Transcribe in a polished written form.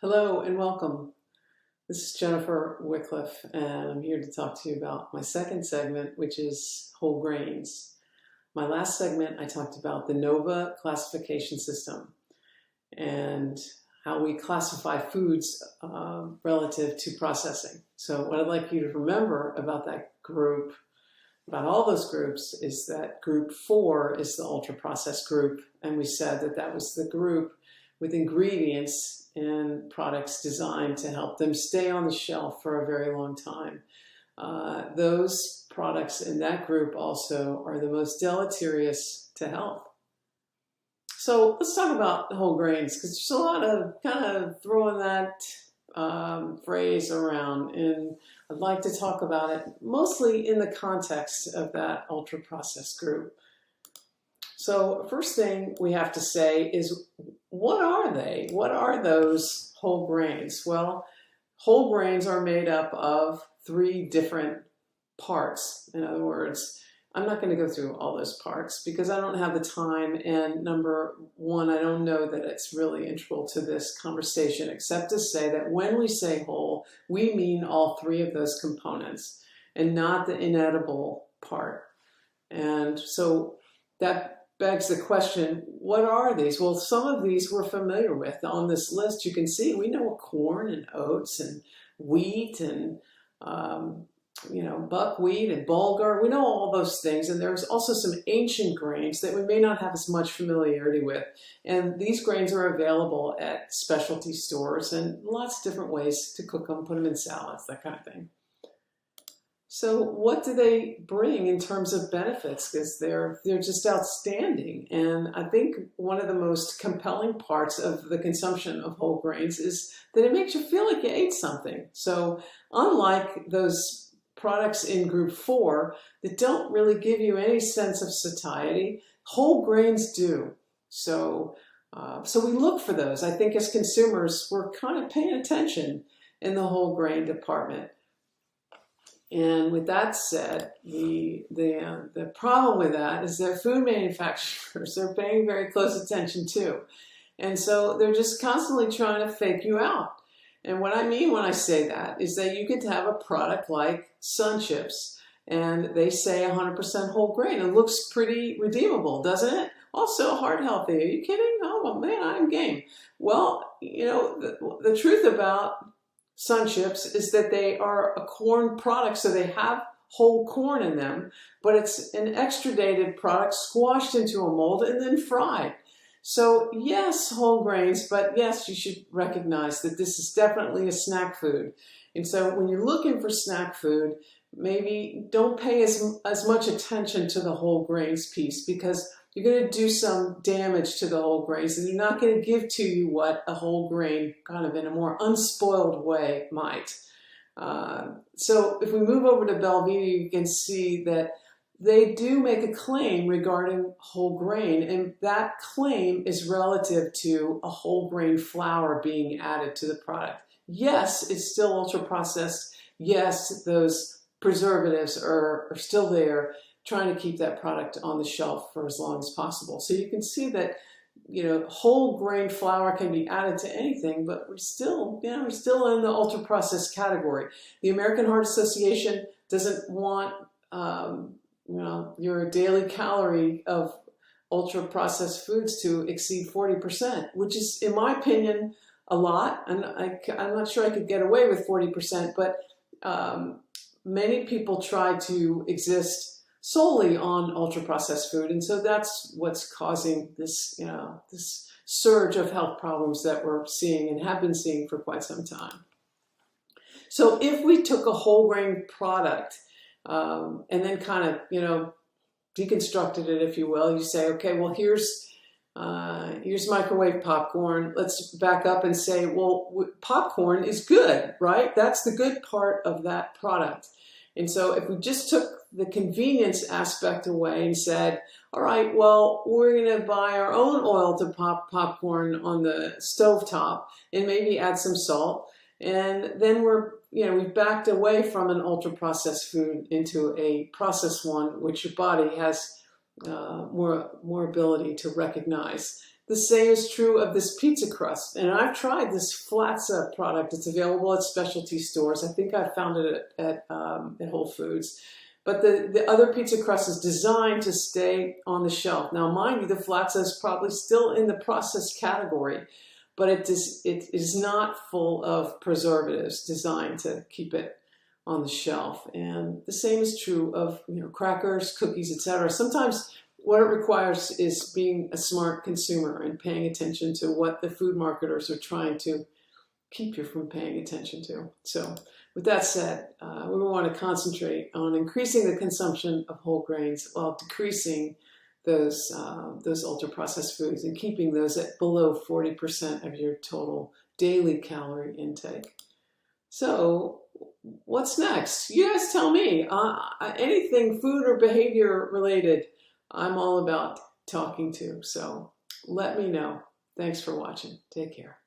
Hello and welcome. This is Jennifer Wycliffe, and I'm here to talk to you about my second segment, which is whole grains. My last segment, I talked about the NOVA classification system and how we classify foods relative to processing. So what I'd like you to remember about that group, about all those groups, is that group 4 is the ultra-processed group, and we said that that was the group with ingredients and products designed to help them stay on the shelf for a very long time. Those products in that group also are the most deleterious to health. So let's talk about whole grains, because there's a lot of kind of throwing that phrase around, and I'd like to talk about it mostly in the context of that ultra-processed group. So first thing we have to say is, what are they? What are those whole grains? Well, whole grains are made up of 3 different parts. In other words, I'm not going to go through all those parts because I don't have the time, and number one, I don't know that it's really integral to this conversation, except to say that when we say whole, we mean all 3 of those components and not the inedible part. And so that begs the question, what are these? Well, some of these we're familiar with. On this list, you can see we know corn and oats and wheat and buckwheat and bulgur. We know all those things, and there's also some ancient grains that we may not have as much familiarity with. And these grains are available at specialty stores and lots of different ways to cook them, put them in salads, that kind of thing. So what do they bring in terms of benefits? Because they're just outstanding. And I think one of the most compelling parts of the consumption of whole grains is that it makes you feel like you ate something. So unlike those products in group 4 that don't really give you any sense of satiety, whole grains do. So we look for those. I think as consumers, we're kind of paying attention in the whole grain department. And with that said, the problem with that is that food manufacturers are paying very close attention too. And so they're just constantly trying to fake you out. And what I mean when I say that is that you could have a product like Sun Chips, and they say 100% whole grain. It looks pretty redeemable, doesn't it? Also heart healthy. Are you kidding? Oh, well, man, I'm game. Well, you know, the truth about Sun Chips is that they are a corn product, so they have whole corn in them, but it's an extruded product squashed into a mold and then fried. So yes, whole grains, but yes, you should recognize that this is definitely a snack food. And so when you're looking for snack food, maybe don't pay as much attention to the whole grains piece, because you're going to do some damage to the whole grains, and they're not going to give to you what a whole grain, kind of in a more unspoiled way, might. So if we move over to Belvita, you can see that they do make a claim regarding whole grain, and that claim is relative to a whole grain flour being added to the product. Yes, it's still ultra-processed. Yes, those preservatives are still there, trying to keep that product on the shelf for as long as possible. So you can see that, you know, whole grain flour can be added to anything, but we're still in the ultra processed category. The American Heart Association doesn't want, your daily calorie of ultra processed foods to exceed 40%, which is, in my opinion, a lot. And I'm not sure I could get away with 40%, but many people try to exist solely on ultra-processed food, and so that's what's causing this, this surge of health problems that we're seeing and have been seeing for quite some time. So if we took a whole grain product and then kind of, deconstructed it, if you will, you say, okay, well, here's microwave popcorn. Let's back up and say, well, popcorn is good, right? That's the good part of that product. And so if we just took the convenience aspect away and said, all right, well, we're going to buy our own oil to pop popcorn on the stovetop and maybe add some salt. And then we've backed away from an ultra-processed food into a processed one, which your body has more ability to recognize. The same is true of this pizza crust. And I've tried this Flatza product. It's available at specialty stores. I think I found it at Whole Foods. But the other pizza crust is designed to stay on the shelf. Now, mind you, the Flatza is probably still in the processed category, but it is not full of preservatives designed to keep it on the shelf. And the same is true of, crackers, cookies, etc. Sometimes what it requires is being a smart consumer and paying attention to what the food marketers are trying to keep you from paying attention to. So with that said, we want to concentrate on increasing the consumption of whole grains while decreasing those ultra-processed foods and keeping those at below 40% of your total daily calorie intake. So what's next? You guys tell me. Anything food or behavior related, I'm all about talking to. So let me know. Thanks for watching. Take care.